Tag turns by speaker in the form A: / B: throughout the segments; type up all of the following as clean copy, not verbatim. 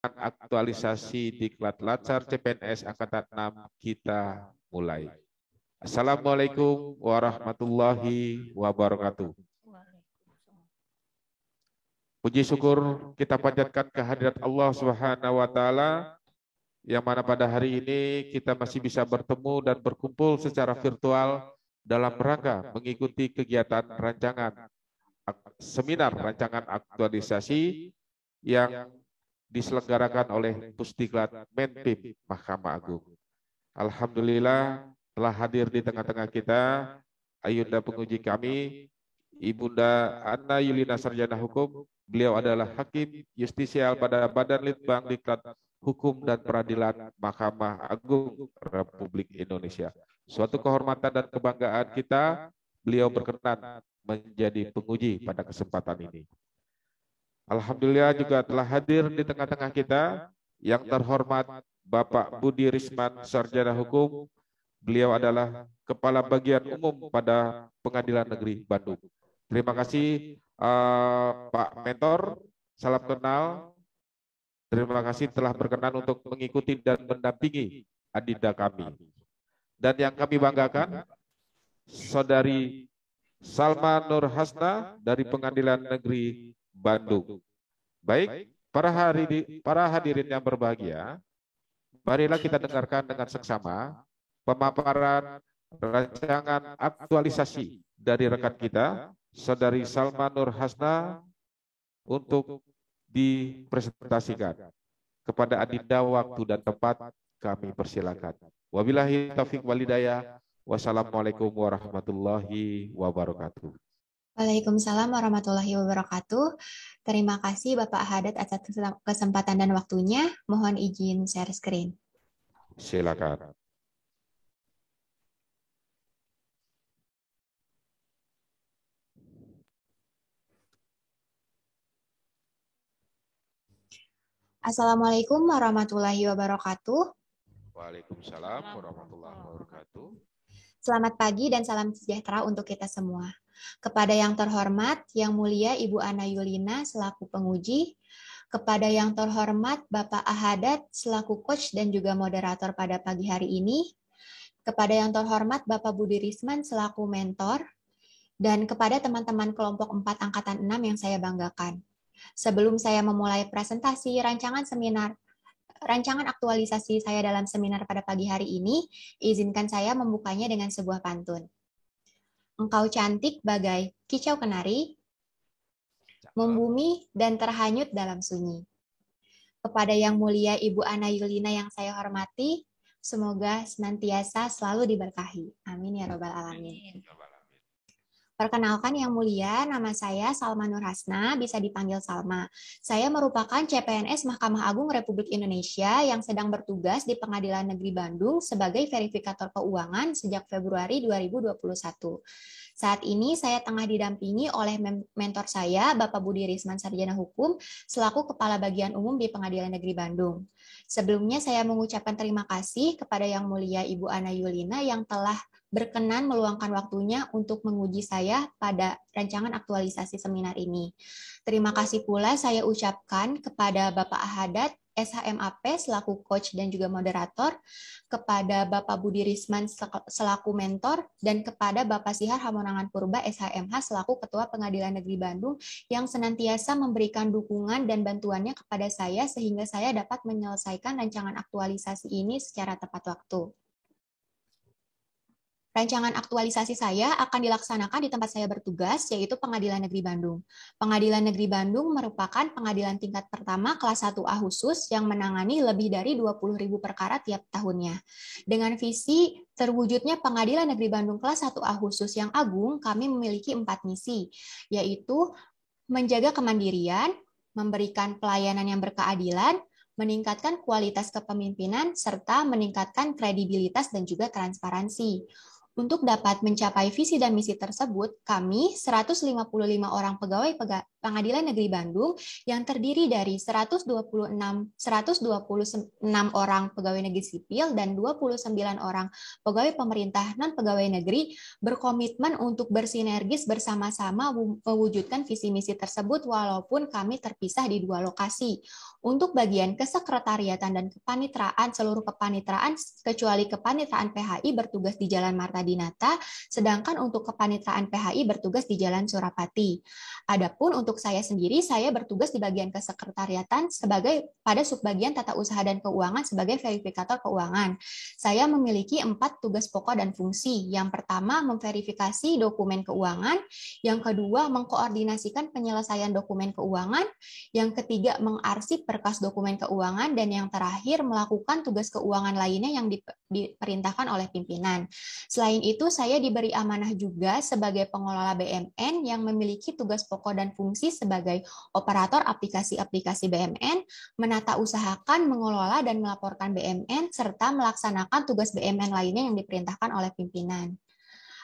A: aktualisasi Diklat Latsar CPNS Angkatan 6 kita mulai. Assalamualaikum warahmatullahi wabarakatuh. Puji syukur kita panjatkan kehadirat Allah Subhanahu wa taala yang mana pada hari ini kita masih bisa bertemu dan berkumpul secara virtual dalam rangka mengikuti kegiatan seminar rancangan aktualisasi yang diselenggarakan oleh Pusdiklat Menpim Mahkamah Agung. Alhamdulillah telah hadir di tengah-tengah kita Ayunda penguji kami, Ibunda Anna Yulina Sarjana Hukum. Beliau adalah Hakim Justisial pada Badan Litbang Diklat Hukum dan Peradilan Mahkamah Agung Republik Indonesia. Suatu kehormatan dan kebanggaan kita, beliau berkenan menjadi penguji pada kesempatan ini. Alhamdulillah juga telah hadir di tengah-tengah kita yang terhormat Bapak Budi Risman Sarjana Hukum. Beliau adalah Kepala Bagian Umum pada Pengadilan Negeri Bandung. Terima kasih Pak Mentor, salam kenal. Terima kasih telah berkenan untuk mengikuti dan mendampingi adinda kami. Dan yang kami banggakan, Saudari Salma Nur Hasna dari Pengadilan Negeri Bandung. Baik, para hadirin yang berbahagia, marilah kita dengarkan dengan seksama pemaparan rancangan aktualisasi dari rekan kita, Saudari Salma Nur Hasna, untuk dipresentasikan. Kepada adinda waktu dan tempat kami persilakan. Wabillahi taufiq walhidayah. Wassalamualaikum warahmatullahi wabarakatuh.
B: Waalaikumsalam warahmatullahi wabarakatuh. Terima kasih Bapak Hadat atas kesempatan dan waktunya. Mohon izin share screen.
A: Silakan.
B: Assalamualaikum warahmatullahi wabarakatuh.
A: Waalaikumsalam warahmatullahi wabarakatuh.
B: Selamat pagi dan salam sejahtera untuk kita semua. Kepada yang terhormat, yang mulia Ibu Ana Yulina selaku penguji, kepada yang terhormat Bapak Ahadat selaku coach dan juga moderator pada pagi hari ini, kepada yang terhormat Bapak Budi Risman selaku mentor, dan kepada teman-teman kelompok 4 Angkatan 6 yang saya banggakan. Sebelum saya memulai presentasi rancangan aktualisasi saya dalam seminar pada pagi hari ini, izinkan saya membukanya dengan sebuah pantun. Engkau cantik bagai kicau kenari, membumi dan terhanyut dalam sunyi. Kepada yang mulia Ibu Ana Yulina yang saya hormati, semoga senantiasa selalu diberkahi. Amin ya robbal alamin. Perkenalkan yang mulia, nama saya Salma Nur Hasna, bisa dipanggil Salma. Saya merupakan CPNS Mahkamah Agung Republik Indonesia yang sedang bertugas di Pengadilan Negeri Bandung sebagai verifikator keuangan sejak Februari 2021. Saat ini saya tengah didampingi oleh mentor saya, Bapak Budi Risman Sarjana Hukum, selaku Kepala Bagian Umum di Pengadilan Negeri Bandung. Sebelumnya saya mengucapkan terima kasih kepada yang mulia Ibu Ana Yulina yang telah berkenan meluangkan waktunya untuk menguji saya pada rancangan aktualisasi seminar ini. Terima kasih pula saya ucapkan kepada Bapak Ahadat, SHMAP selaku coach dan juga moderator, kepada Bapak Budi Risman selaku mentor, dan kepada Bapak Sihar Hamonangan Purba SHMH selaku Ketua Pengadilan Negeri Bandung yang senantiasa memberikan dukungan dan bantuannya kepada saya sehingga saya dapat menyelesaikan rancangan aktualisasi ini secara tepat waktu. Rancangan aktualisasi saya akan dilaksanakan di tempat saya bertugas, yaitu Pengadilan Negeri Bandung. Pengadilan Negeri Bandung merupakan pengadilan tingkat pertama kelas 1A khusus yang menangani lebih dari 20.000 perkara tiap tahunnya. Dengan visi terwujudnya Pengadilan Negeri Bandung kelas 1A khusus yang agung, kami memiliki 4 misi, yaitu menjaga kemandirian, memberikan pelayanan yang berkeadilan, meningkatkan kualitas kepemimpinan, serta meningkatkan kredibilitas dan juga transparansi. Untuk dapat mencapai visi dan misi tersebut, kami 155 orang pegawai Pengadilan Negeri Bandung yang terdiri dari 126 orang pegawai negeri sipil dan 29 orang pegawai pemerintah non-pegawai negeri berkomitmen untuk bersinergis bersama-sama mewujudkan visi misi tersebut walaupun kami terpisah di 2 lokasi. Untuk bagian kesekretariatan dan kepanitraan, seluruh kepanitraan kecuali kepanitraan PHI bertugas di Jalan Marta Dinata, sedangkan untuk kepanitraan PHI bertugas di Jalan Surapati. Adapun untuk saya sendiri, saya bertugas di bagian kesekretariatan sebagai pada subbagian tata usaha dan keuangan sebagai verifikator keuangan. Saya memiliki 4 tugas pokok dan fungsi. Yang pertama, memverifikasi dokumen keuangan. Yang kedua, mengkoordinasikan penyelesaian dokumen keuangan. Yang ketiga, mengarsip berkas dokumen keuangan. Dan yang terakhir, melakukan tugas keuangan lainnya yang diperintahkan oleh pimpinan. Selain itu, saya diberi amanah juga sebagai pengelola BMN yang memiliki tugas pokok dan fungsi sebagai operator aplikasi-aplikasi BMN, menata usahakan, mengelola dan melaporkan BMN, serta melaksanakan tugas BMN lainnya yang diperintahkan oleh pimpinan.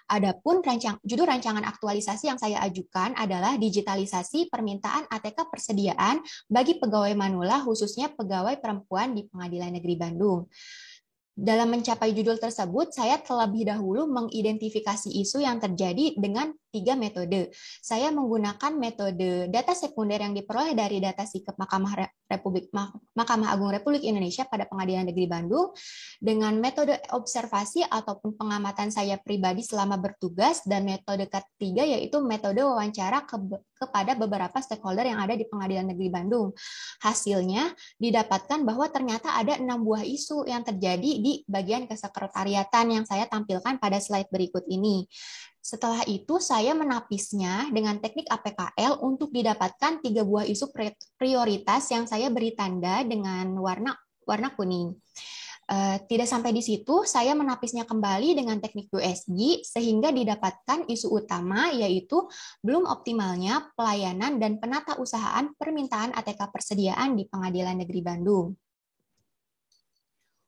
B: Adapun judul rancangan aktualisasi yang saya ajukan adalah digitalisasi permintaan ATK persediaan bagi pegawai manula, khususnya pegawai perempuan di Pengadilan Negeri Bandung. Dalam mencapai judul tersebut, saya terlebih dahulu mengidentifikasi isu yang terjadi dengan 3 metode. Saya menggunakan metode data sekunder yang diperoleh dari data sikap Mahkamah Agung Republik Indonesia pada Pengadilan Negeri Bandung, dengan metode observasi ataupun pengamatan saya pribadi selama bertugas, dan metode ketiga yaitu metode wawancara kepada beberapa stakeholder yang ada di Pengadilan Negeri Bandung. Hasilnya didapatkan bahwa ternyata ada 6 buah isu yang terjadi di bagian kesekretariatan yang saya tampilkan pada slide berikut ini. Setelah itu, saya menapisnya dengan teknik APKL untuk didapatkan 3 buah isu prioritas yang saya beri tanda dengan warna kuning. Tidak sampai di situ, saya menapisnya kembali dengan teknik USG sehingga didapatkan isu utama yaitu belum optimalnya pelayanan dan penata usahaan permintaan ATK persediaan di Pengadilan Negeri Bandung.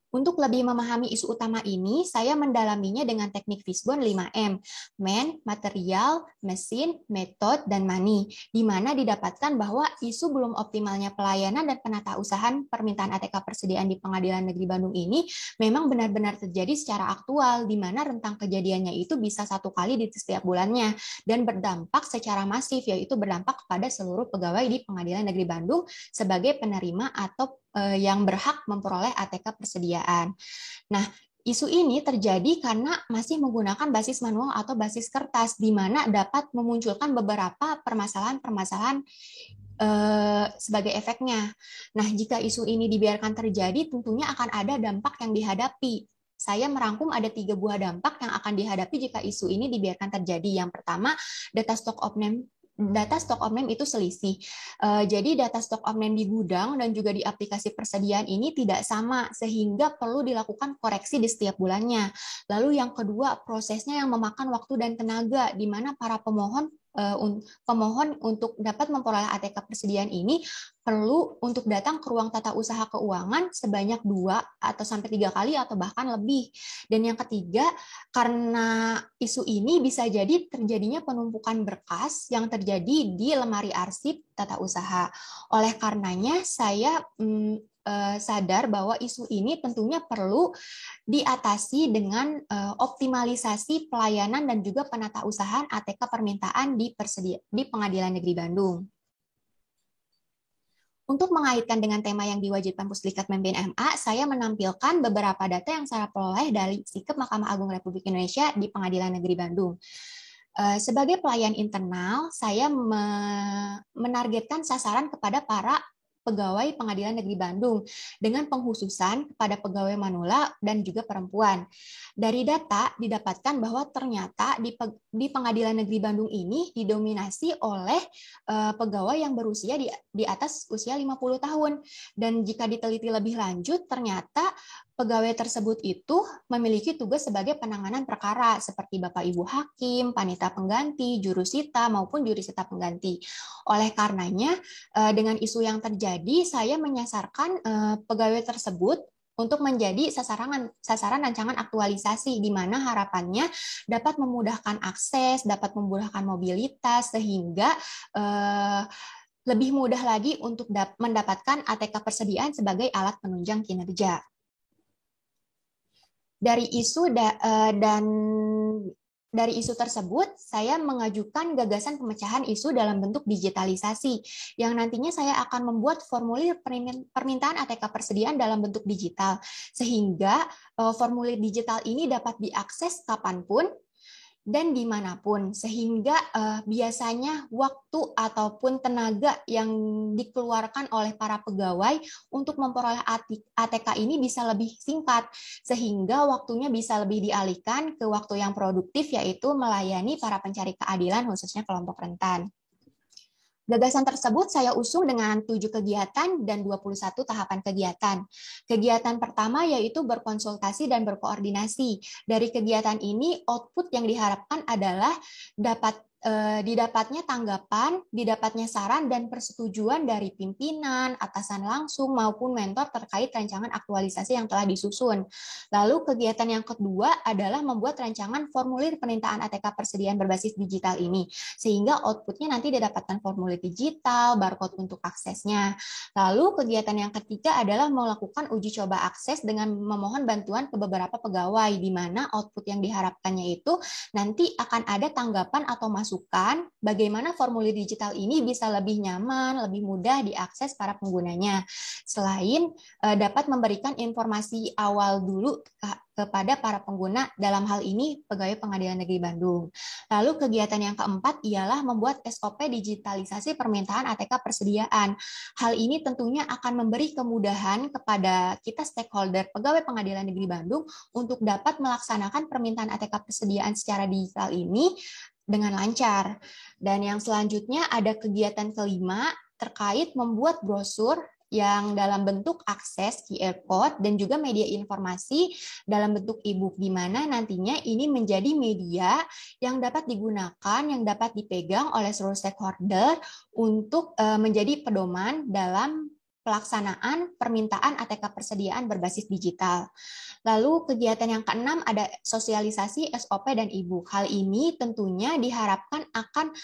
B: Untuk lebih memahami isu utama ini, saya mendalaminya dengan teknik Fishbone 5M, man, material, mesin, metode, dan money, di mana didapatkan bahwa isu belum optimalnya pelayanan dan penata usahaan permintaan ATK persediaan di Pengadilan Negeri Bandung ini memang benar-benar terjadi secara aktual, di mana rentang kejadiannya itu bisa 1 kali di setiap bulannya, dan berdampak secara masif, yaitu berdampak kepada seluruh pegawai di Pengadilan Negeri Bandung sebagai penerima atau yang berhak memperoleh ATK persediaan. Nah, isu ini terjadi karena masih menggunakan basis manual atau basis kertas, di mana dapat memunculkan beberapa permasalahan-permasalahan sebagai efeknya. Nah, jika isu ini dibiarkan terjadi, tentunya akan ada dampak yang dihadapi. Saya merangkum ada 3 buah dampak yang akan dihadapi jika isu ini dibiarkan terjadi. Yang pertama, data stock of name itu selisih. Jadi data stock of name di gudang dan juga di aplikasi persediaan ini tidak sama, sehingga perlu dilakukan koreksi di setiap bulannya. Lalu yang kedua, prosesnya yang memakan waktu dan tenaga, di mana para pemohon untuk dapat memperoleh ATK persediaan ini perlu untuk datang ke ruang tata usaha keuangan sebanyak 2 atau sampai 3 kali atau bahkan lebih. Dan yang ketiga, karena isu ini bisa jadi terjadinya penumpukan berkas yang terjadi di lemari arsip tata usaha. Oleh karenanya, saya sadar bahwa isu ini tentunya perlu diatasi dengan optimalisasi pelayanan dan juga penata usahaan ATK permintaan di Pengadilan Negeri Bandung. Untuk mengaitkan dengan tema yang diwajibkan Pusdikat MBNMA, saya menampilkan beberapa data yang saya peroleh dari sikap Mahkamah Agung Republik Indonesia di Pengadilan Negeri Bandung. Sebagai pelayan internal, saya menargetkan sasaran kepada para pegawai Pengadilan Negeri Bandung dengan pengkhususan kepada pegawai manula dan juga perempuan. Dari data didapatkan bahwa ternyata di Pengadilan Negeri Bandung ini didominasi oleh pegawai yang berusia di atas usia 50 tahun. Dan jika diteliti lebih lanjut, ternyata pegawai tersebut itu memiliki tugas sebagai penanganan perkara seperti Bapak Ibu Hakim, Panitera Pengganti, Jurusita maupun Jurusita Pengganti. Oleh karenanya, dengan isu yang terjadi, saya menyasarkan pegawai tersebut untuk menjadi sasaran rancangan aktualisasi, di mana harapannya dapat memudahkan akses, dapat memudahkan mobilitas, sehingga lebih mudah lagi untuk mendapatkan ATK persediaan sebagai alat penunjang kinerja. Dari isu tersebut, saya mengajukan gagasan pemecahan isu dalam bentuk digitalisasi, yang nantinya saya akan membuat formulir permintaan ATK persediaan dalam bentuk digital, sehingga formulir digital ini dapat diakses kapanpun dan dimanapun, sehingga biasanya waktu ataupun tenaga yang dikeluarkan oleh para pegawai untuk memperoleh ATK ini bisa lebih singkat, sehingga waktunya bisa lebih dialihkan ke waktu yang produktif, yaitu melayani para pencari keadilan, khususnya kelompok rentan. Gagasan tersebut saya usung dengan 7 kegiatan dan 21 tahapan kegiatan. Kegiatan pertama yaitu berkonsultasi dan berkoordinasi. Dari kegiatan ini, output yang diharapkan adalah didapatnya tanggapan, didapatnya saran dan persetujuan dari pimpinan, atasan langsung, maupun mentor terkait rancangan aktualisasi yang telah disusun. Lalu kegiatan yang kedua adalah membuat rancangan formulir permintaan ATK persediaan berbasis digital ini, sehingga outputnya nanti didapatkan formulir digital, barcode untuk aksesnya. Lalu kegiatan yang ketiga adalah melakukan uji coba akses dengan memohon bantuan ke beberapa pegawai, di mana output yang diharapkannya itu nanti akan ada tanggapan atau masukan bagaimana formulir digital ini bisa lebih nyaman, lebih mudah diakses para penggunanya. Selain dapat memberikan informasi awal dulu kepada para pengguna, dalam hal ini pegawai Pengadilan Negeri Bandung. Lalu kegiatan yang keempat ialah membuat SOP digitalisasi permintaan ATK persediaan. Hal ini tentunya akan memberi kemudahan kepada kita stakeholder pegawai Pengadilan Negeri Bandung untuk dapat melaksanakan permintaan ATK persediaan secara digital ini dengan lancar. Dan yang selanjutnya ada kegiatan kelima terkait membuat brosur yang dalam bentuk akses QR code dan juga media informasi dalam bentuk e-book, di mana nantinya ini menjadi media yang dapat digunakan, yang dapat dipegang oleh seluruh stakeholder untuk menjadi pedoman dalam pelaksanaan permintaan ATK persediaan berbasis digital. Lalu kegiatan yang keenam ada sosialisasi SOP dan e-book. Hal ini tentunya diharapkan akan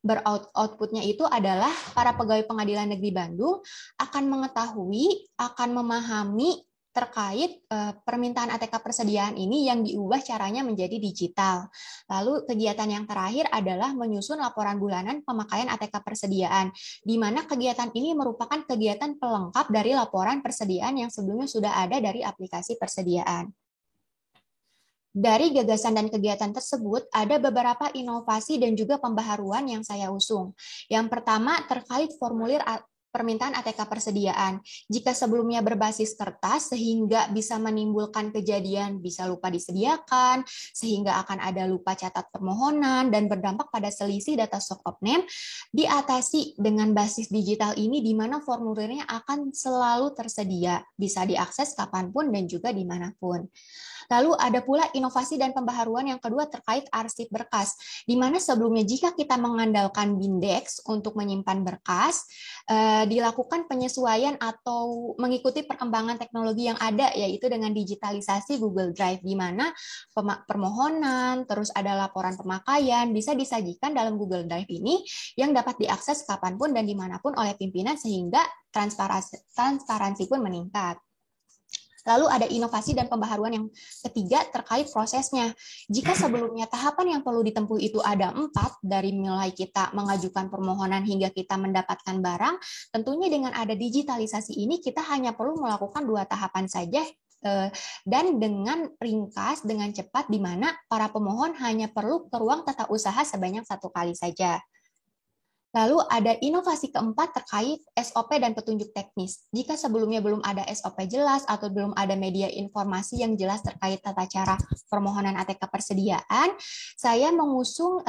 B: beroutputnya itu adalah para pegawai Pengadilan Negeri Bandung akan mengetahui, akan memahami terkait permintaan ATK persediaan ini yang diubah caranya menjadi digital. Lalu kegiatan yang terakhir adalah menyusun laporan bulanan pemakaian ATK persediaan, di mana kegiatan ini merupakan kegiatan pelengkap dari laporan persediaan yang sebelumnya sudah ada dari aplikasi persediaan. Dari gagasan dan kegiatan tersebut, ada beberapa inovasi dan juga pembaharuan yang saya usung. Yang pertama terkait formulir permintaan ATK persediaan. Jika sebelumnya berbasis kertas sehingga bisa menimbulkan kejadian bisa lupa disediakan, sehingga akan ada lupa catat permohonan dan berdampak pada selisih data stock of name, diatasi dengan basis digital ini, di mana formulirnya akan selalu tersedia, bisa diakses kapanpun dan juga dimanapun. Lalu ada pula inovasi dan pembaharuan yang kedua terkait arsip berkas, di mana sebelumnya jika kita mengandalkan Bindex untuk menyimpan berkas, dilakukan penyesuaian atau mengikuti perkembangan teknologi yang ada, yaitu dengan digitalisasi Google Drive, di mana permohonan, terus ada laporan pemakaian, bisa disajikan dalam Google Drive ini yang dapat diakses kapanpun dan dimanapun oleh pimpinan, sehingga transparansi pun meningkat. Lalu ada inovasi dan pembaharuan yang ketiga terkait prosesnya. Jika sebelumnya tahapan yang perlu ditempuh itu ada 4, dari mulai kita mengajukan permohonan hingga kita mendapatkan barang, tentunya dengan ada digitalisasi ini kita hanya perlu melakukan 2 tahapan saja, dan dengan ringkas, dengan cepat, di mana para pemohon hanya perlu ke ruang tata usaha sebanyak 1 kali saja. Lalu ada inovasi keempat terkait SOP dan petunjuk teknis. Jika sebelumnya belum ada SOP jelas atau belum ada media informasi yang jelas terkait tata cara permohonan ATK persediaan, saya mengusung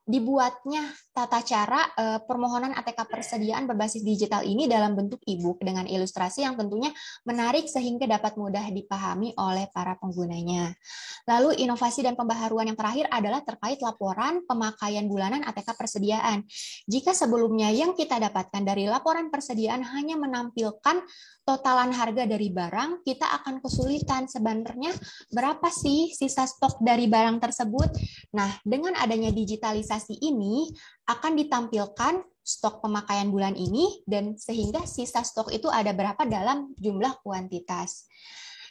B: dibuatnya tata cara permohonan ATK persediaan berbasis digital ini dalam bentuk e-book dengan ilustrasi yang tentunya menarik sehingga dapat mudah dipahami oleh para penggunanya. Lalu inovasi dan pembaharuan yang terakhir adalah terkait laporan pemakaian bulanan ATK persediaan. Jika Jika sebelumnya yang kita dapatkan dari laporan persediaan hanya menampilkan totalan harga dari barang, kita akan kesulitan sebenarnya berapa sih sisa stok dari barang tersebut. Nah, dengan adanya digitalisasi ini akan ditampilkan stok pemakaian bulan ini dan sehingga sisa stok itu ada berapa dalam jumlah kuantitas.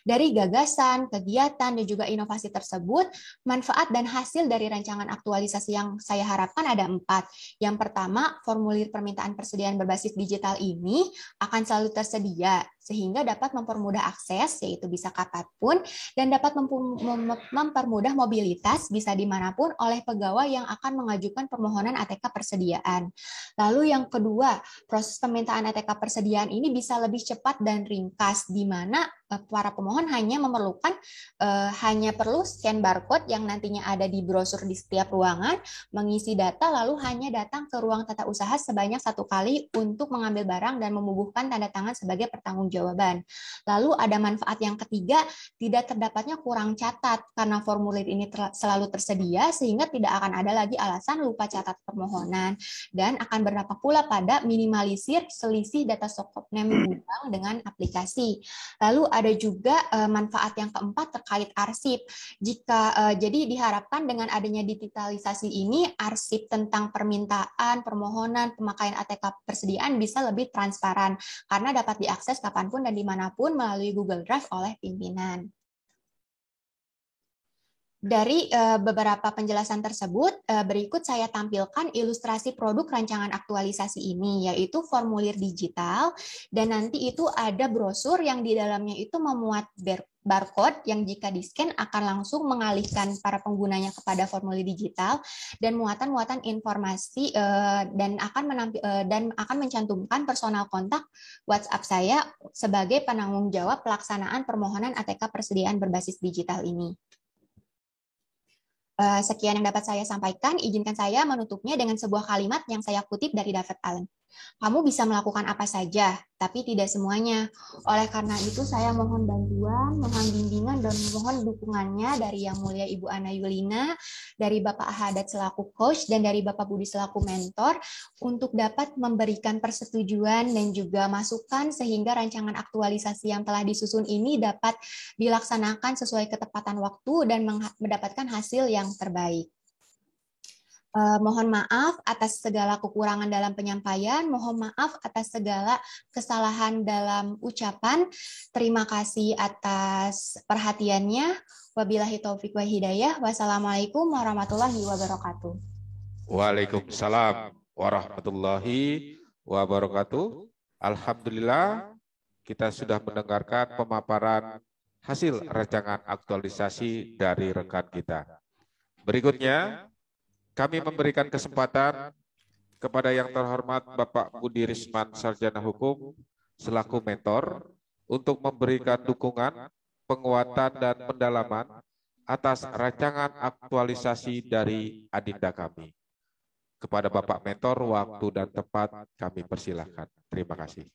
B: Dari gagasan, kegiatan, dan juga inovasi tersebut, manfaat dan hasil dari rancangan aktualisasi yang saya harapkan ada 4. Yang pertama, formulir permintaan persediaan berbasis digital ini akan selalu tersedia, sehingga dapat mempermudah akses, yaitu bisa kapanpun, dan dapat mempermudah mobilitas, bisa dimanapun, oleh pegawai yang akan mengajukan permohonan ATK persediaan. Lalu yang kedua, proses permintaan ATK persediaan ini bisa lebih cepat dan ringkas, di mana para pemohon hanya memerlukan hanya perlu scan barcode yang nantinya ada di brosur di setiap ruangan, mengisi data, lalu hanya datang ke ruang tata usaha sebanyak 1 kali untuk mengambil barang dan membubuhkan tanda tangan sebagai pertanggungjawaban. Lalu ada manfaat yang ketiga, tidak terdapatnya kurang catat karena formulir ini selalu tersedia sehingga tidak akan ada lagi alasan lupa catat permohonan, dan akan berdampak pula pada minimalisir selisih data stok name gudang dengan aplikasi. Lalu ada juga manfaat yang keempat terkait arsip. Jadi diharapkan dengan adanya digitalisasi ini, arsip tentang permintaan, permohonan, pemakaian ATK persediaan bisa lebih transparan karena dapat diakses kapanpun dan dimanapun melalui Google Drive oleh pimpinan. Dari beberapa penjelasan tersebut, berikut saya tampilkan ilustrasi produk rancangan aktualisasi ini, yaitu formulir digital, dan nanti itu ada brosur yang di dalamnya itu memuat barcode yang jika di-scan akan langsung mengalihkan para penggunanya kepada formulir digital, dan muatan-muatan informasi dan akan mencantumkan personal kontak WhatsApp saya sebagai penanggung jawab pelaksanaan permohonan ATK persediaan berbasis digital ini. Sekian yang dapat saya sampaikan, izinkan saya menutupnya dengan sebuah kalimat yang saya kutip dari David Allen. Kamu bisa melakukan apa saja, tapi tidak semuanya. Oleh karena itu, saya mohon bantuan, mohon bimbingan, dan mohon dukungannya dari Yang Mulia Ibu Ana Yulina, dari Bapak Hadat selaku coach, dan dari Bapak Budi selaku mentor, untuk dapat memberikan persetujuan dan juga masukan sehingga rancangan aktualisasi yang telah disusun ini dapat dilaksanakan sesuai ketepatan waktu dan mendapatkan hasil yang terbaik. Mohon maaf atas segala kekurangan dalam penyampaian, mohon maaf atas segala kesalahan dalam ucapan. Terima kasih atas perhatiannya. Wabillahi taufiq wa hidayah. Wassalamualaikum warahmatullahi wabarakatuh.
A: Waalaikumsalam warahmatullahi wabarakatuh. Alhamdulillah, kita sudah mendengarkan pemaparan hasil rancangan aktualisasi dari rekan kita. Berikutnya, kami memberikan kesempatan kepada yang terhormat Bapak Budi Risman, Sarjana Hukum, selaku mentor, untuk memberikan dukungan, penguatan, dan pendalaman atas rancangan aktualisasi dari adinda kami. Kepada Bapak mentor, waktu dan tempat kami persilahkan. Terima kasih.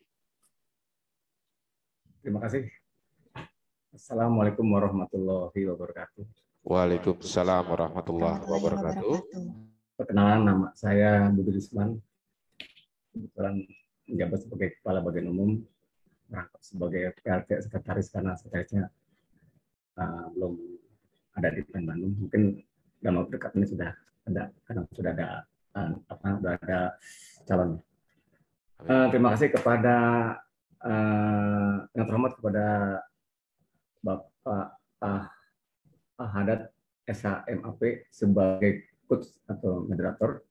C: Terima kasih. Assalamualaikum warahmatullahi wabarakatuh.
A: Waalaikumsalam warahmatullahi wabarakatuh.
C: Perkenalan, nama saya Budi Risman. Kebetulan menjabat sebagai Kepala Bagian Umum, merangkap sebagai PLT Sekretaris karena sekretarisnya belum ada di Bandung. Mungkin dalam waktu dekat ini sudah ada, karena sudah ada calon. Terima kasih kepada yang terhormat kepada Bapak Hadat SHMAP sebagai coach atau moderator.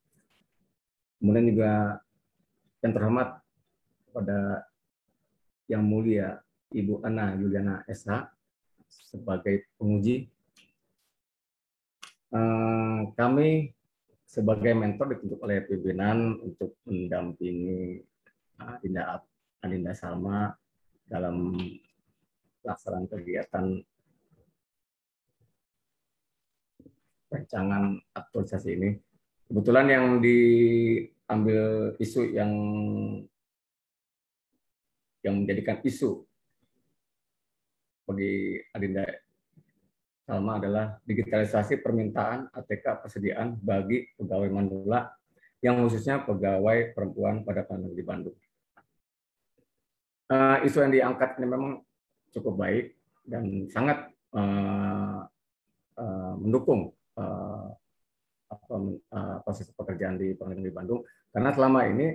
C: Kemudian juga yang terhormat kepada Yang Mulia Ibu Ana Yuliana SH sebagai penguji. Kami sebagai mentor ditunjuk oleh pimpinan untuk mendampingi Adinda Salma dalam pelaksanaan kegiatan rancangan aktualisasi ini. Kebetulan yang diambil isu yang menjadikan isu bagi Adinda Salma adalah digitalisasi permintaan ATK persediaan bagi pegawai manula yang khususnya pegawai perempuan pada pengadilan negeri Bandung. Isu yang diangkat ini memang cukup baik dan sangat mendukung proses pekerjaan di pengadilan negeri Bandung, karena selama ini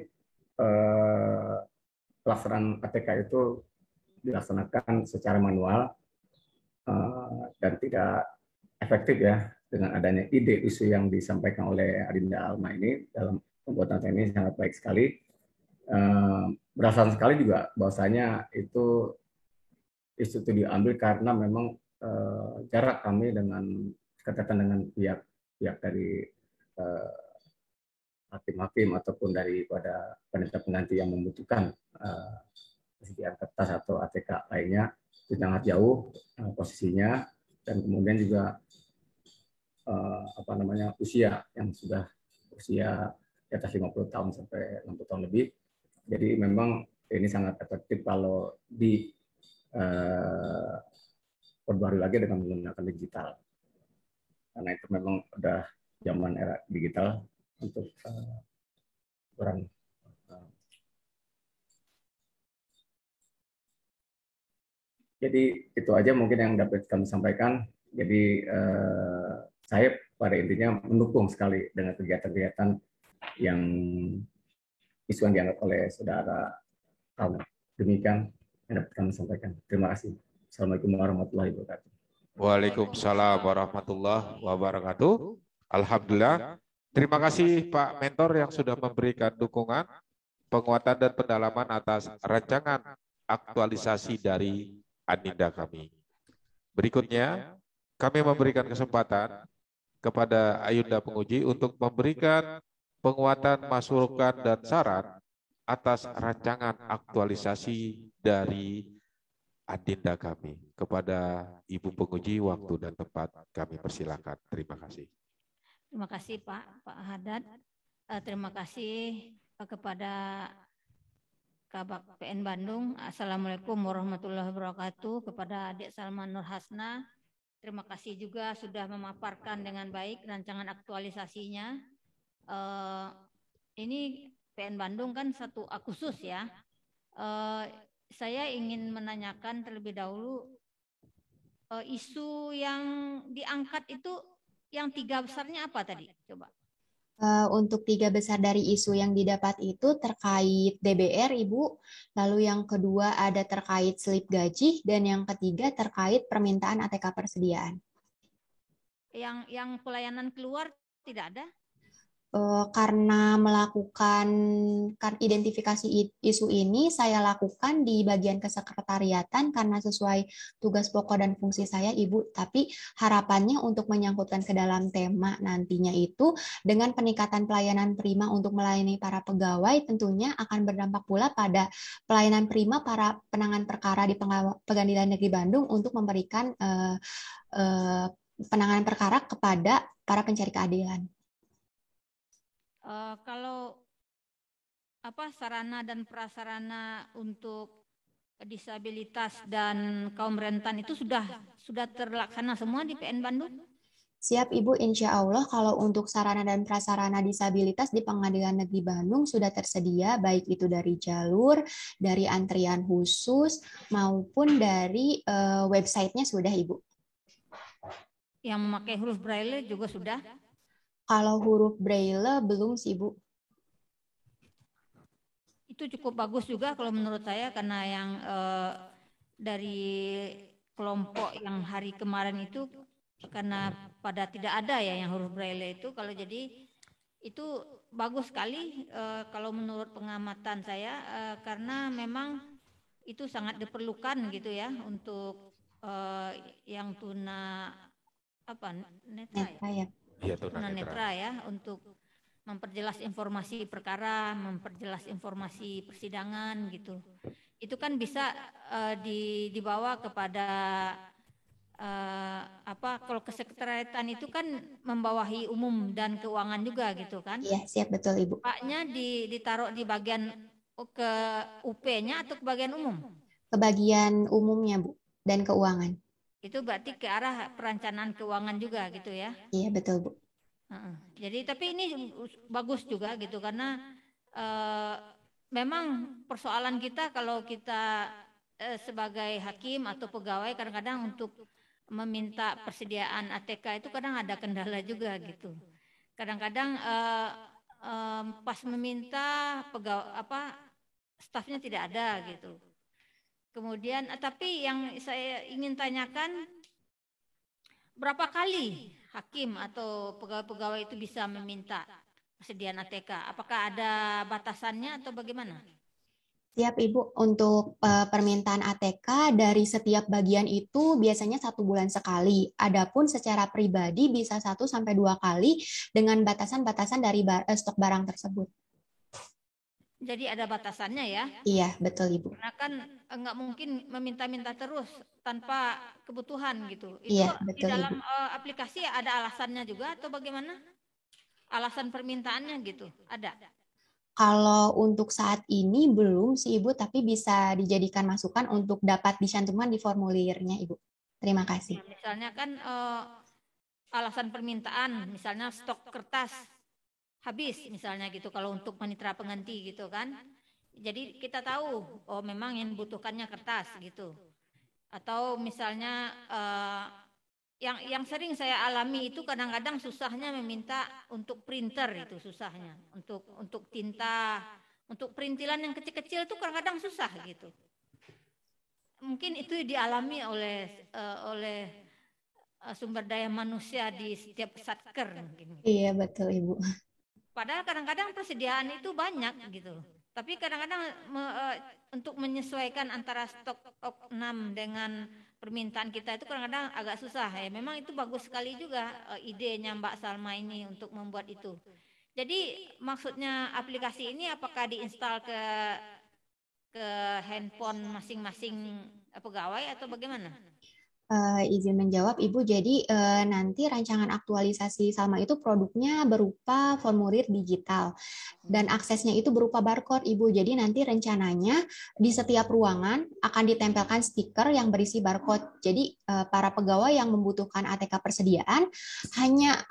C: pelaksanaan ATK itu dilaksanakan secara manual dan tidak efektif ya. Dengan adanya ide isu yang disampaikan oleh Adinda Alma ini dalam pembuatan ini sangat baik sekali. Berdasarkan sekali juga bahwasanya itu isu itu diambil karena memang jarak kami dengan kedekatan dengan pihak dari hakim-hakim ataupun daripada pengganti yang membutuhkan persediaan kertas atau ATK lainnya itu sangat jauh posisinya, dan kemudian juga usia yang sudah usia di atas 50 tahun sampai 60 tahun lebih. Jadi memang ini sangat efektif kalau perbarui lagi dengan menggunakan digital. Karena itu memang udah zaman era digital untuk orang. Jadi itu aja mungkin yang dapat kami sampaikan. Jadi saya pada intinya mendukung sekali dengan kegiatan-kegiatan yang isu yang dianggap oleh saudara Alma. Demikian yang dapat kami sampaikan. Terima kasih. Assalamualaikum warahmatullahi wabarakatuh.
A: Waalaikumsalam warahmatullahi wabarakatuh. Alhamdulillah. Terima kasih Pak Mentor yang sudah memberikan dukungan, penguatan dan pendalaman atas rancangan aktualisasi dari Adinda kami. Berikutnya, kami memberikan kesempatan kepada Ayunda penguji untuk memberikan penguatan, masukan dan saran atas rancangan aktualisasi dari Adinda kami. Kepada Ibu penguji, waktu dan tempat kami persilakan. Terima kasih.
D: Terima kasih Pak Haddad. Terima kasih kepada Kabak PN Bandung. Assalamualaikum warahmatullahi wabarakatuh. Kepada Adik Salman Nur Hasna, terima kasih juga sudah memaparkan dengan baik rancangan aktualisasinya. Ini PN Bandung kan 1 Agustus ya. Saya ingin menanyakan terlebih dahulu isu yang diangkat itu yang 3 besarnya apa tadi? Coba.
B: Untuk 3 besar dari isu yang didapat itu terkait DBR, Ibu. Lalu yang kedua ada terkait slip gaji, dan yang ketiga terkait permintaan ATK persediaan.
D: Yang pelayanan keluar tidak ada?
B: Karena melakukan identifikasi isu ini saya lakukan di bagian kesekretariatan karena sesuai tugas pokok dan fungsi saya, Ibu. Tapi harapannya untuk menyangkutkan ke dalam tema nantinya itu dengan peningkatan pelayanan prima untuk melayani para pegawai tentunya akan berdampak pula pada pelayanan prima para penanganan perkara di Pengadilan Negeri Bandung untuk memberikan penanganan perkara kepada para pencari keadilan.
D: Kalau sarana dan prasarana untuk disabilitas dan kaum rentan itu sudah terlaksana semua di PN Bandung?
B: Siap Ibu, insya Allah kalau untuk sarana dan prasarana disabilitas di Pengadilan Negeri Bandung sudah tersedia, baik itu dari jalur, dari antrian khusus, maupun dari websitenya sudah Ibu.
D: Yang memakai huruf braille juga sudah?
B: Kalau huruf braille belum sih, Bu.
D: Itu cukup bagus juga kalau menurut saya, karena yang dari kelompok yang hari kemarin itu karena pada tidak ada ya yang huruf braille itu, kalau jadi itu bagus sekali kalau menurut pengamatan saya, karena memang itu sangat diperlukan gitu ya untuk yang tuna netra ya? Tunanetra ya, untuk memperjelas informasi perkara, memperjelas informasi persidangan gitu. Itu kan bisa dibawa kepada kalau kesekretariatan itu kan membawahi umum dan keuangan juga gitu kan?
B: Iya, siap, betul Ibu.
D: Paknya ditaruh di bagian ke UP-nya atau ke bagian umum?
B: Ke bagian umumnya, Bu, dan keuangan.
D: Itu berarti ke arah perencanaan keuangan juga gitu ya?
B: Iya, betul Bu.
D: Jadi tapi ini bagus juga gitu karena memang persoalan kita kalau kita sebagai hakim atau pegawai kadang-kadang untuk meminta persediaan ATK itu kadang ada kendala juga gitu. Kadang-kadang pas meminta stafnya tidak ada gitu. Kemudian tapi yang saya ingin tanyakan, berapa kali hakim atau pegawai-pegawai itu bisa meminta persediaan ATK? Apakah ada batasannya atau bagaimana?
B: Siap Ibu, untuk permintaan ATK dari setiap bagian itu biasanya 1 bulan sekali. Adapun secara pribadi bisa 1-2 kali dengan batasan-batasan dari stok barang tersebut.
D: Jadi ada batasannya ya?
B: Iya, betul Ibu.
D: Karena kan nggak mungkin meminta-minta terus tanpa kebutuhan gitu. Itu
B: Iya,
D: di
B: betul
D: dalam
B: Ibu.
D: aplikasi ada alasannya juga atau bagaimana? Alasan permintaannya gitu, ada?
B: Kalau untuk saat ini belum sih Ibu, tapi bisa dijadikan masukan untuk dapat dicantumkan di formulirnya Ibu. Terima kasih.
D: Nah, misalnya kan alasan permintaan, misalnya stok kertas habis misalnya gitu kalau untuk panitera pengganti gitu kan. Jadi kita tahu oh memang yang dibutuhkannya kertas gitu. Atau misalnya yang sering saya alami itu kadang-kadang susahnya meminta untuk printer, itu susahnya. Untuk tinta, untuk perintilan yang kecil-kecil itu kadang-kadang susah gitu. Mungkin itu dialami oleh sumber daya manusia di setiap satker mungkin.
B: Iya, betul Ibu.
D: Padahal kadang-kadang persediaan itu banyak gitu. Tapi kadang-kadang untuk menyesuaikan antara stok 6 dengan permintaan kita itu kadang-kadang agak susah ya. Memang itu bagus sekali juga idenya Mbak Salma ini untuk membuat itu. Jadi maksudnya aplikasi ini apakah diinstal ke handphone masing-masing pegawai atau bagaimana?
B: Izin menjawab Ibu, jadi nanti rancangan aktualisasi Salma itu produknya berupa formulir digital dan aksesnya itu berupa barcode Ibu. Jadi nanti rencananya di setiap ruangan akan ditempelkan stiker yang berisi barcode. Jadi para pegawai yang membutuhkan ATK persediaan hanya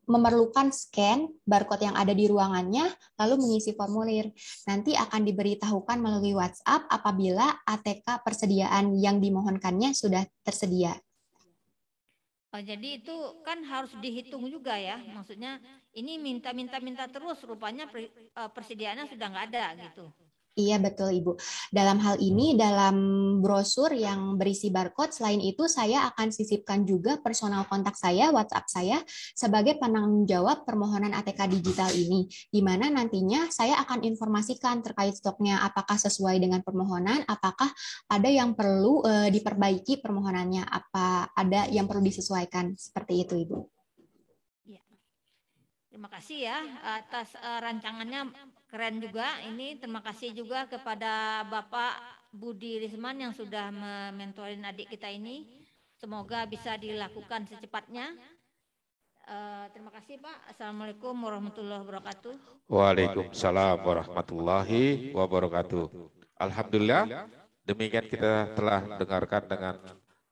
B: memerlukan scan barcode yang ada di ruangannya lalu mengisi formulir. Nanti akan diberitahukan melalui WhatsApp apabila ATK persediaan yang dimohonkannya sudah tersedia.
D: Jadi itu kan harus dihitung juga ya, maksudnya ini minta terus, rupanya persediaannya sudah nggak ada gitu.
B: Iya betul Ibu. Dalam hal ini, dalam brosur yang berisi barcode, selain itu saya akan sisipkan juga personal kontak saya, WhatsApp saya, sebagai penanggung jawab permohonan ATK digital ini, di mana nantinya saya akan informasikan terkait stoknya, apakah sesuai dengan permohonan, apakah ada yang perlu diperbaiki permohonannya, apa ada yang perlu disesuaikan, seperti itu Ibu.
D: Ya. Terima kasih ya atas rancangannya. Keren juga ini, terima kasih juga kepada Bapak Budi Risman yang sudah mementorin adik kita ini. Semoga bisa dilakukan secepatnya. Terima kasih Pak. Assalamualaikum warahmatullahi wabarakatuh.
A: Waalaikumsalam warahmatullahi wabarakatuh. Alhamdulillah, demikian kita telah dengarkan dengan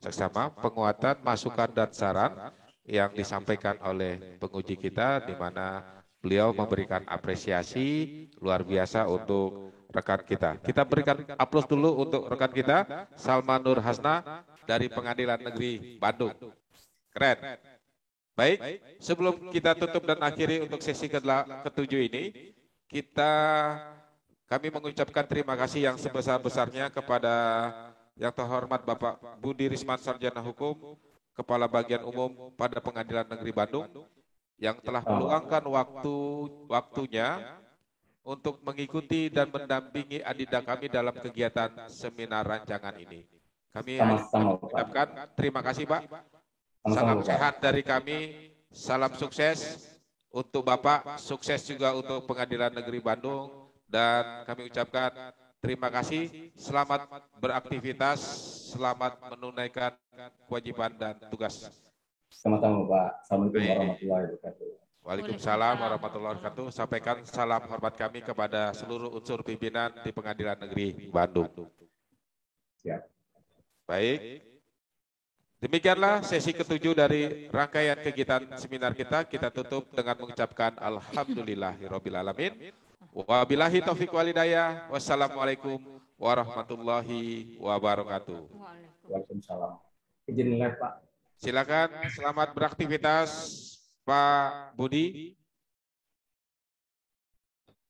A: seksama penguatan, masukan dan saran yang disampaikan oleh penguji kita, di mana beliau memberikan apresiasi luar biasa untuk rekan kita. Kita berikan aplaus dulu untuk rekan kita, Salma Nur Hasna dari Pengadilan Negeri Bandung. Keren. Baik, sebelum kita tutup dan akhiri untuk sesi ke-7 ini, kami mengucapkan terima kasih yang sebesar-besarnya kepada yang terhormat Bapak Budi Risman Sarjana Hukum, Kepala Bagian Umum pada Pengadilan Negeri Bandung, yang telah meluangkan waktunya untuk mengikuti dan mendampingi adinda kami dalam kegiatan seminar rancangan ini. Kami mengucapkan terima kasih Pak. Salam sehat dari kami, salam sukses untuk Bapak, sukses juga untuk Pengadilan Negeri Bandung, dan kami ucapkan terima kasih, selamat beraktivitas, selamat menunaikan kewajiban dan tugas.
C: Sama-sama Pak. Assalamualaikum warahmatullahi wabarakatuh.
A: Waalaikumsalam warahmatullahi wabarakatuh. Sampaikan salam hormat kami kepada seluruh unsur pimpinan di Pengadilan Negeri Bandung.
C: Siap.
A: Baik. Demikianlah sesi ke-7 dari rangkaian kegiatan seminar kita. Kita tutup dengan mengucapkan alhamdulillahirabbil alamin. Wabillahi taufiq walhidayah. Wassalamualaikum warahmatullahi wabarakatuh.
C: Waalaikumsalam. Izin live, Pak.
A: Silakan, selamat beraktivitas Pak Budi.